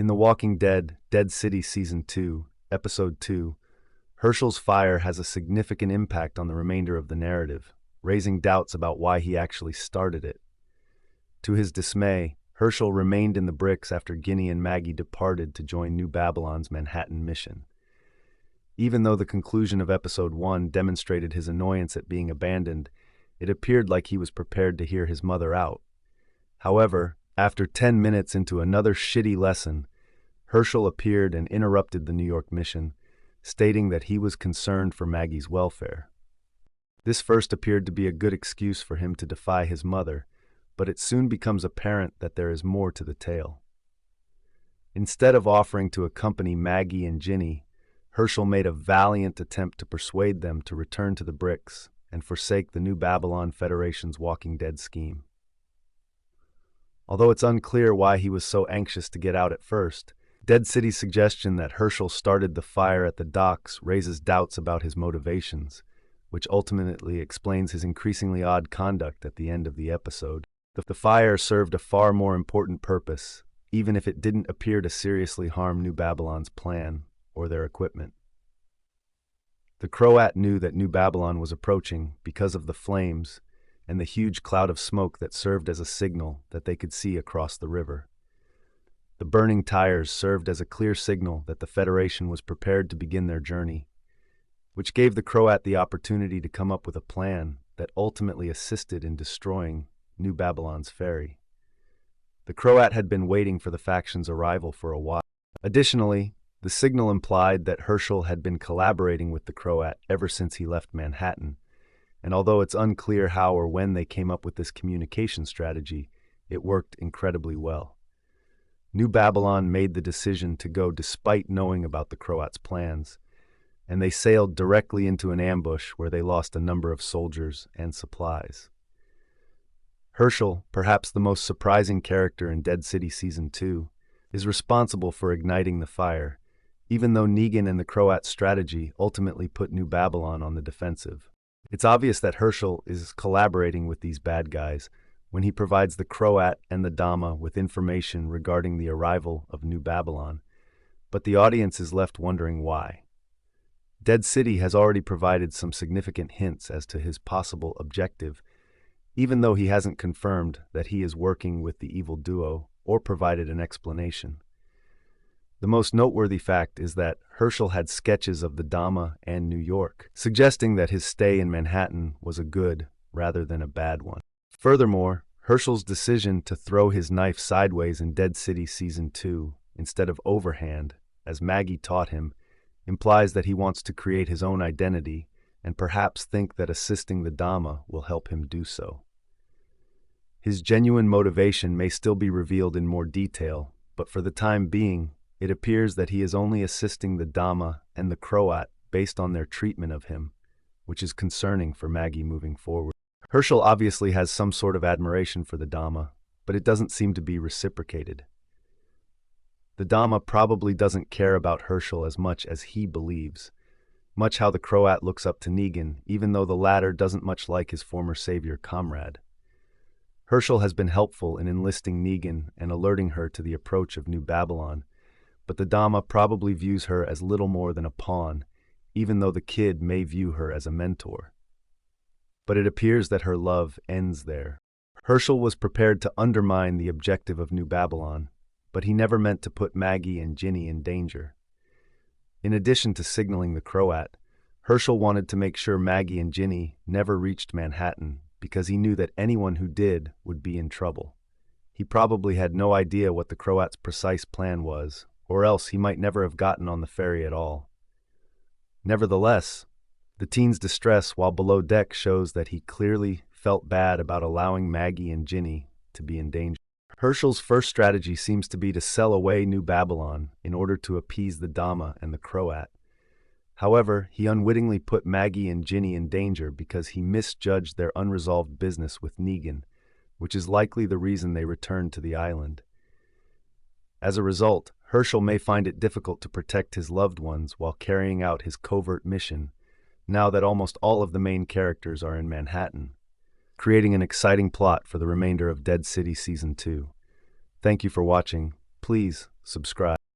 In The Walking Dead, Dead City Season 2, Episode 2, Hershel's fire has a significant impact on the remainder of the narrative, raising doubts about why he actually started it. To his dismay, Hershel remained in the bricks after Ginny and Maggie departed to join New Babylon's Manhattan mission. Even though the conclusion of Episode 1 demonstrated his annoyance at being abandoned, it appeared like he was prepared to hear his mother out. However, after 10 minutes into another shitty lesson, Hershel appeared and interrupted the New York mission, stating that he was concerned for Maggie's welfare. This first appeared to be a good excuse for him to defy his mother, but it soon becomes apparent that there is more to the tale. Instead of offering to accompany Maggie and Ginny, Hershel made a valiant attempt to persuade them to return to the bricks and forsake the New Babylon Federation's Walking Dead scheme. Although it's unclear why he was so anxious to get out at first, Dead City's suggestion that Hershel started the fire at the docks raises doubts about his motivations, which ultimately explains his increasingly odd conduct at the end of the episode. The fire served a far more important purpose, even if it didn't appear to seriously harm New Babylon's plan or their equipment. The Croat knew that New Babylon was approaching because of the flames and the huge cloud of smoke that served as a signal that they could see across the river. The burning tires served as a clear signal that the Federation was prepared to begin their journey, which gave the Croat the opportunity to come up with a plan that ultimately assisted in destroying New Babylon's ferry. The Croat had been waiting for the faction's arrival for a while. Additionally, the signal implied that Hershel had been collaborating with the Croat ever since he left Manhattan, and although it's unclear how or when they came up with this communication strategy, it worked incredibly well. New Babylon made the decision to go despite knowing about the Croats' plans, and they sailed directly into an ambush where they lost a number of soldiers and supplies. Hershel, perhaps the most surprising character in Dead City Season 2, is responsible for igniting the fire, even though Negan and the Croat strategy ultimately put New Babylon on the defensive. It's obvious that Hershel is collaborating with these bad guys when he provides the Croat and the Dama with information regarding the arrival of New Babylon, but the audience is left wondering why. Dead City has already provided some significant hints as to his possible objective, even though he hasn't confirmed that he is working with the evil duo or provided an explanation. The most noteworthy fact is that Hershel had sketches of the Dama and New York, suggesting that his stay in Manhattan was a good rather than a bad one. Furthermore, Hershel's decision to throw his knife sideways in Dead City Season 2 instead of overhand, as Maggie taught him, implies that he wants to create his own identity and perhaps think that assisting the Dama will help him do so. His genuine motivation may still be revealed in more detail, but for the time being, it appears that he is only assisting the Dama and the Croat based on their treatment of him, which is concerning for Maggie moving forward. Hershel obviously has some sort of admiration for the Dama, but it doesn't seem to be reciprocated. The Dama probably doesn't care about Hershel as much as he believes, much how the Croat looks up to Negan, even though the latter doesn't much like his former savior comrade. Hershel has been helpful in enlisting Negan and alerting her to the approach of New Babylon, but the Dama probably views her as little more than a pawn, even though the kid may view her as a mentor. But it appears that her love ends there. Hershel was prepared to undermine the objective of New Babylon, but he never meant to put Maggie and Ginny in danger. In addition to signaling the Croat, Hershel wanted to make sure Maggie and Ginny never reached Manhattan because he knew that anyone who did would be in trouble. He probably had no idea what the Croat's precise plan was, or else he might never have gotten on the ferry at all. Nevertheless, the teen's distress while below deck shows that he clearly felt bad about allowing Maggie and Ginny to be in danger. Hershel's first strategy seems to be to sell away New Babylon in order to appease the Dama and the Croat. However, he unwittingly put Maggie and Ginny in danger because he misjudged their unresolved business with Negan, which is likely the reason they returned to the island. As a result, Hershel may find it difficult to protect his loved ones while carrying out his covert mission, now that almost all of the main characters are in Manhattan, creating an exciting plot for the remainder of Dead City Season 2. Thank you for watching. Please subscribe.